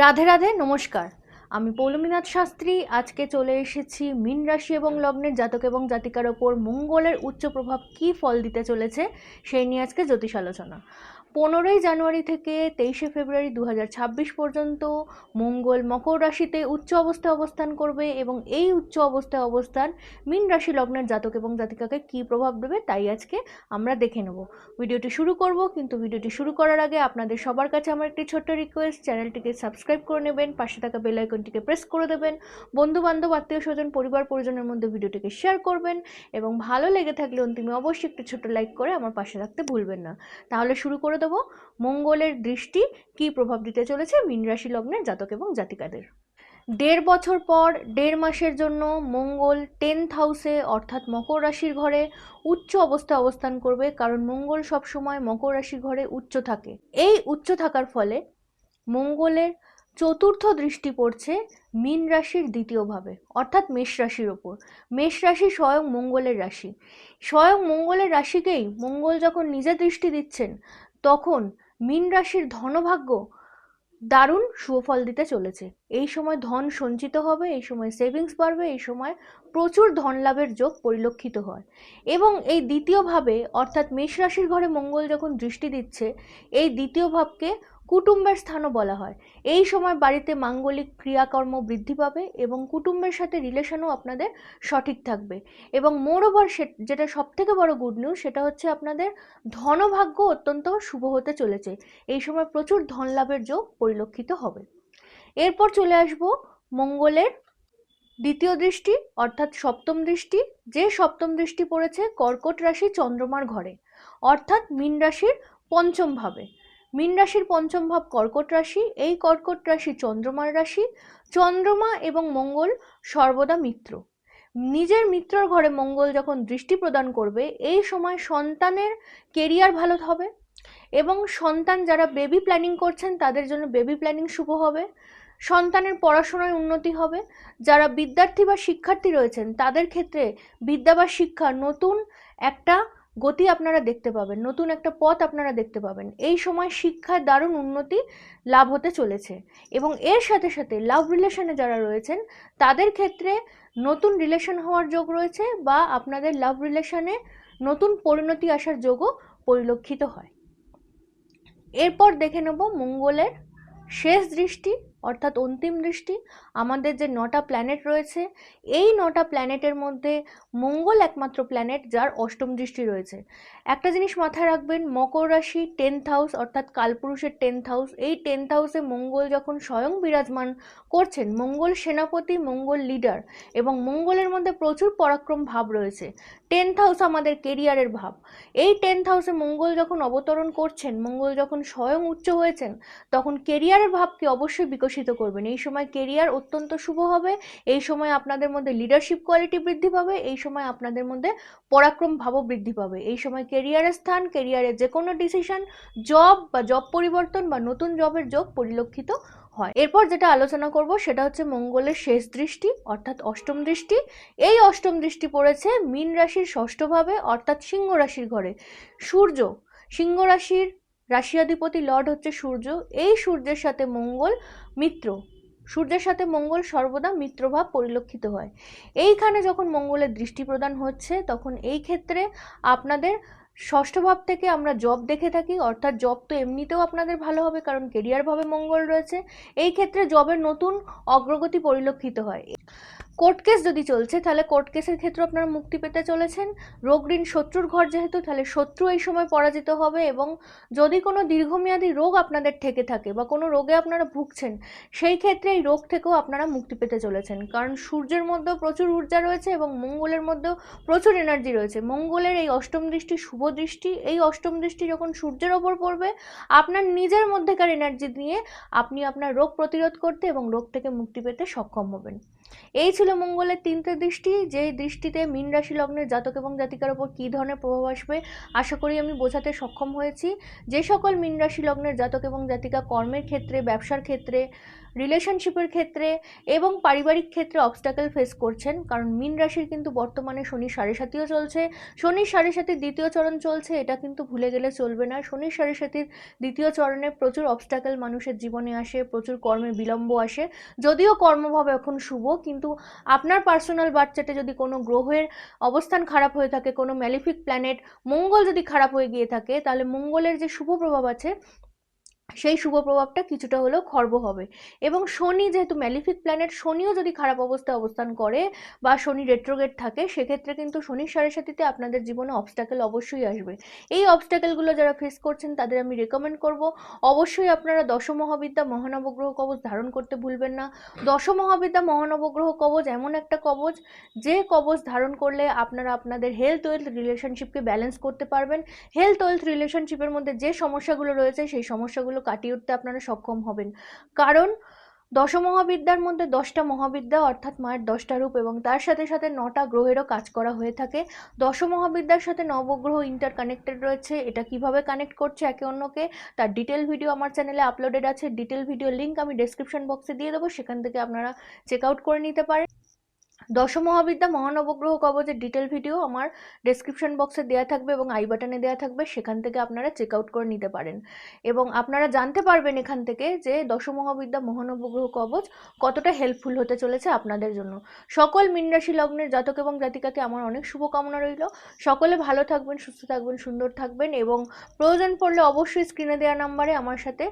রাধে রাধে, নমস্কার। আমি পৌলমীনাথ শাস্ত্রী। আজকে চলে এসেছি মীন রাশি এবং লগ্নের জাতক এবং জাতিকার ওপর মঙ্গলের উচ্চ প্রভাব কী ফল দিতে চলেছে সেই নিয়ে আজকে জ্যোতিষ আলোচনা। 15ই জানুয়ারি থেকে 23শে ফেব্রুয়ারি 2026 পর্যন্ত মঙ্গল মকর রাশিতে উচ্চ অবস্থায় অবস্থান করবে এবং এই উচ্চ অবস্থায় অবস্থান মীন রাশি লগ্নের জাতক এবং জাতিকাকে কী প্রভাব দেবে তাই আজকে আমরা দেখে নেব। ভিডিওটি শুরু করব, কিন্তু ভিডিওটি শুরু করার আগে আপনাদের সবার কাছে আমার একটি ছোট্ট রিকোয়েস্ট, চ্যানেলটিকে সাবস্ক্রাইব করে নেবেন, পাশে থাকা বেল আইকনটিকে প্রেস করে দেবেন, বন্ধু বান্ধব আত্মীয় স্বজন পরিবার পরিজনের মধ্যে ভিডিওটিকে শেয়ার করবেন এবং ভালো লেগে থাকলে অন্তিমে অবশ্যই একটি ছোট্ট লাইক করে আমার পাশে রাখতে ভুলবেন না। তাহলে শুরু করে দেবো মঙ্গলের দৃষ্টি কী প্রভাব দিতে চলেছে মীন রাশি লগ্নের জাতক এবং জাতিকাদের। 1.5 বছর পর 1.5 মাসের জন্য মঙ্গল 10th হাউসে অর্থাৎ মকর রাশির ঘরে উচ্চ অবস্থায় অবস্থান করবে, কারণ মঙ্গল সবসময় মকর রাশির ঘরে উচ্চ থাকে। এই উচ্চ থাকার ফলে মঙ্গলের চতুর্থ দৃষ্টি পড়ছে মীন রাশির দ্বিতীয়ভাবে অর্থাৎ মেষ রাশির ওপর। মেষ রাশি স্বয়ং মঙ্গলের রাশি। স্বয়ং মঙ্গলের রাশিকেই মঙ্গল যখন নিজে দৃষ্টি দিচ্ছেন, তখন মীন রাশির ধনভাগ্য দারুণ সুফল দিতে চলেছে। এই সময় ধন সঞ্চিত হবে, এই সময় সেভিংস বাড়বে, এই সময় প্রচুর ধন লাভের যোগ পরিলক্ষিত হয়। এবং এই দ্বিতীয় ভাবে অর্থাৎ মেষ রাশির ঘরে মঙ্গল যখন দৃষ্টি দিচ্ছে, এই দ্বিতীয় ভাবকে কুটুম্বের স্থানও বলা হয়। এই সময় বাড়িতে মাঙ্গলিক ক্রিয়াকর্ম বৃদ্ধি পাবে এবং কুটুম্বের সাথে রিলেশনও আপনাদের সঠিক থাকবে। এবং মোরওভার যেটা সবথেকে বড় গুড নিউজ, সেটা হচ্ছে আপনাদের ধনভাগ্য অত্যন্ত শুভ হতে চলেছে। এই সময় প্রচুর ধন লাভের যোগ পরিলক্ষিত হবে। এরপর চলে আসব মঙ্গলের দ্বিতীয় দৃষ্টি অর্থাৎ সপ্তম দৃষ্টি। যে সপ্তম দৃষ্টি পড়েছে কর্কট রাশি চন্দ্রমার ঘরে অর্থাৎ মীন রাশির পঞ্চম ভাবে। মীন রাশির পঞ্চম ভাব কর্কট রাশি। এই কর্কট রাশি চন্দ্রমার রাশি। চন্দ্রমা এবং মঙ্গল সর্বদা মিত্র। নিজের মিত্রর ঘরে মঙ্গল যখন দৃষ্টি প্রদান করবে, এই সময় সন্তানের কেরিয়ার ভালো হবে এবং সন্তান যারা বেবি প্ল্যানিং করছেন তাদের জন্য বেবি প্ল্যানিং শুভ হবে। সন্তানের পড়াশোনায় উন্নতি হবে। যারা বিদ্যার্থী বা শিক্ষার্থী রয়েছেন তাদের ক্ষেত্রে বিদ্যা বা শিক্ষার নতুন একটা গতি আপনারা দেখতে পাবেন, নতুন একটা পথ আপনারা দেখতে পাবেন। এই সময় শিক্ষায় দারুণ উন্নতি লাভ হতে চলেছে। এবং এর সাথে সাথে লাভ রিলেশনে যারা রয়েছেন তাদের ক্ষেত্রে নতুন রিলেশন হওয়ার যোগ রয়েছে বা আপনাদের লাভ রিলেশনে নতুন পরিণতি আসার যোগও পরিলক্ষিত হয়। এরপর দেখে নেব মঙ্গলের শেষ দৃষ্টি অর্থাৎ অন্তিম দৃষ্টি। আমাদের যে 9টা প্ল্যানেট রয়েছে, এই 9টা প্ল্যানেটের মধ্যে মঙ্গল একমাত্র প্ল্যানেট যার অষ্টম দৃষ্টি রয়েছে। একটা জিনিস মাথায় রাখবেন, মকর রাশি 10th হাউস অর্থাৎ কালপুরুষের 10th হাউস। এই 10th হাউসে মঙ্গল যখন স্বয়ং বিরাজমান করছেন, মঙ্গল সেনাপতি, মঙ্গল লিডার এবং মঙ্গলের মধ্যে প্রচুর পরাক্রম ভাব রয়েছে। 10th হাউস আমাদের কেরিয়ারের ভাব। এই 10th হাউসে মঙ্গল যখন অবতরণ করছেন, মঙ্গল যখন স্বয়ং উচ্চ হয়েছেন, তখন কেরিয়ারের ভাবকে অবশ্যই বিকশিত করবেন। এই সময় কেরিয়ার অত্যন্ত শুভ হবে। এই সময় আপনাদের মধ্যে লিডারশিপ কোয়ালিটি বৃদ্ধি পাবে। এই সময় আপনাদের মধ্যে পরাক্রম ভাবও বৃদ্ধি পাবে। এই সময় কেরিয়ারের স্থান, কেরিয়ারের যে কোনো ডিসিশন, জব বা জব পরিবর্তন বা নতুন জবের যোগ পরিলক্ষিত হয়। এরপর যেটা আলোচনা করব সেটা হচ্ছে মঙ্গলের শেষ দৃষ্টি অর্থাৎ অষ্টম দৃষ্টি। এই অষ্টম দৃষ্টি পড়েছে মীন রাশির ষষ্ঠভাবে অর্থাৎ সিংহ রাশির ঘরে। সূর্য, সিংহ রাশির রাশিয়াধিপতি লর্ড হচ্ছে সূর্য। এই সূর্যের সাথে মঙ্গল মিত্র। সূর্যের সাথে মঙ্গল সর্বদা মিত্রভাব পরিলক্ষিত হয়। এইখানে যখন মঙ্গলের দৃষ্টি প্রদান হচ্ছে, তখন এই ক্ষেত্রে আপনাদের ষষ্ঠ ভাব থেকে আমরা জব দেখে থাকি, অর্থাৎ জব তো এমনিতেও আপনাদের ভালো হবে কারণ কেরিয়ার ভাবে মঙ্গল রয়েছে। এই ক্ষেত্রে জবের নতুন অগ্রগতি পরিলক্ষিত হয়। কোর্ট কেস যদি চলছে তাহলে কোর্ট কেসের ক্ষেত্রে আপনারা মুক্তি পেতে চলেছেন। রোগ ঋণ শত্রুর ঘর যেহেতু, তাহলে শত্রু এই সময় পরাজিত হবে। এবং যদি কোনো দীর্ঘমেয়াদী রোগ আপনাদের থেকে থাকে বা কোনো রোগে আপনারা ভুগছেন, সেই ক্ষেত্রে এই রোগ থেকেও আপনারা মুক্তি পেতে চলেছেন, কারণ সূর্যের মধ্যেও প্রচুর ঊর্জা রয়েছে এবং মঙ্গলের মধ্যেও প্রচুর এনার্জি রয়েছে। মঙ্গলের এই অষ্টম দৃষ্টি শুভ দৃষ্টি। এই অষ্টম দৃষ্টি যখন সূর্যের ওপর পড়বে, আপনার নিজের মধ্যেকার এনার্জি নিয়ে আপনি আপনার রোগ প্রতিরোধ করতে এবং রোগ থেকে মুক্তি পেতে সক্ষম হবেন। এই ছিল মঙ্গলের 3টে দৃষ্টি, যে দৃষ্টিতে মীন রাশি লগ্নের জাতক এবং জাতিকার উপর কী ধরনের প্রভাব আসবে আশা করি আমি বোঝাতে সক্ষম হয়েছি। যে সকল মীন রাশি লগ্নের জাতক এবং জাতিকা কর্মের ক্ষেত্রে, ব্যবসার ক্ষেত্রে, রিলেশনশিপের ক্ষেত্রে এবং পারিবারিক ক্ষেত্রে অবস্টাকেল ফেস করছেন, কারণ মীন রাশির কিন্তু বর্তমানে শনির 7.5ও চলছে, শনির 7.5 দ্বিতীয় চরণ চলছে, এটা কিন্তু ভুলে গেলে চলবে না। শনির 7.5 দ্বিতীয় চরণে প্রচুর অবস্টাকেল মানুষের জীবনে আসে, প্রচুর কর্মে বিলম্ব আসে। যদিও কর্মভাব এখন শুভ, কিন্তু আপনার পার্সোনাল বাচ্চাতে যদি কোনো গ্রহের অবস্থান খারাপ হয়ে থাকে, কোনো ম্যালিফিক প্ল্যানেট মঙ্গল যদি খারাপ হয়ে গিয়ে থাকে, তাহলে মঙ্গলের যে শুভ প্রভাব আছে সেই শুভ প্রভাবটা কিছুটা হলেও খর্ব হবে। এবং শনি যেহেতু ম্যালিফিক প্ল্যানেট, শনিও যদি খারাপ অবস্থায় অবস্থান করে বা শনি রেট্রোগেট থাকে, সেক্ষেত্রে কিন্তু শনির 7.5 আপনাদের জীবনে অবস্টাকেল অবশ্যই আসবে। এই অবস্টাকেলগুলো যারা ফেস করছেন তাদের আমি রেকমেন্ড করব অবশ্যই আপনারা দশমহাবিদ্যা মহানবগ্রহ কবচ ধারণ করতে ভুলবেন না। দশমহাবিদ্যা মহানবগ্রহ কবচ এমন একটা কবচ, যে কবচ ধারণ করলে আপনারা আপনাদের হেলথ ওয়েলথ রিলেশনশিপকে ব্যালেন্স করতে পারবেন। হেলথ ওয়েলথ রিলেশনশিপের মধ্যে যে সমস্যাগুলো রয়েছে সেই সমস্যাগুলো কাটিয়ে উঠতে আপনারা সক্ষম হবেন। কারণ দশমহাবিদ্যার মধ্যে 10টা মহাবিদ্যা অর্থাৎ মায়ের 10টা রূপ এবং তার সাথে সাথে 9টা গ্রহেরও কাজ করা হয়ে থাকে। দশমহাবিদ্যার সাথে নবগ্রহ ইন্টার কানেক্টেড রয়েছে। এটা কিভাবে কানেক্ট করছে একে অন্যকে তার ডিটেল ভিডিও আমার চ্যানেলে আপলোডেড আছে। ডিটেল ভিডিও লিঙ্ক আমি ডেসক্রিপশন বক্সে দিয়ে দেবো, সেখান থেকে আপনারা চেক আউট করে নিতে পারেন। দশমহাবিদ্যা মহানবগ্রহ কবচের ডিটেল ভিডিও আমার ডেসক্রিপশন বক্সে দেওয়া থাকবে এবং আই বাটনে দেওয়া থাকবে, সেখান থেকে আপনারা চেক আউট করে নিতে পারেন এবং আপনারা জানতে পারবেন এখান থেকে যে দশমহাবিদ্যা মহানবগ্রহ কবচ কতটা হেল্পফুল হতে চলেছে আপনাদের জন্য। সকল মীন রাশি লগ্নের জাতক এবং জাতিকাকে আমার অনেক শুভকামনা রইল। সকলে ভালো থাকবেন, সুস্থ থাকবেন, সুন্দর থাকবেন এবং প্রয়োজন পড়লে অবশ্যই স্ক্রিনে দেওয়া নাম্বারে আমার সাথে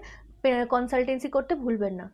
কনসালটেন্সি করতে ভুলবেন না।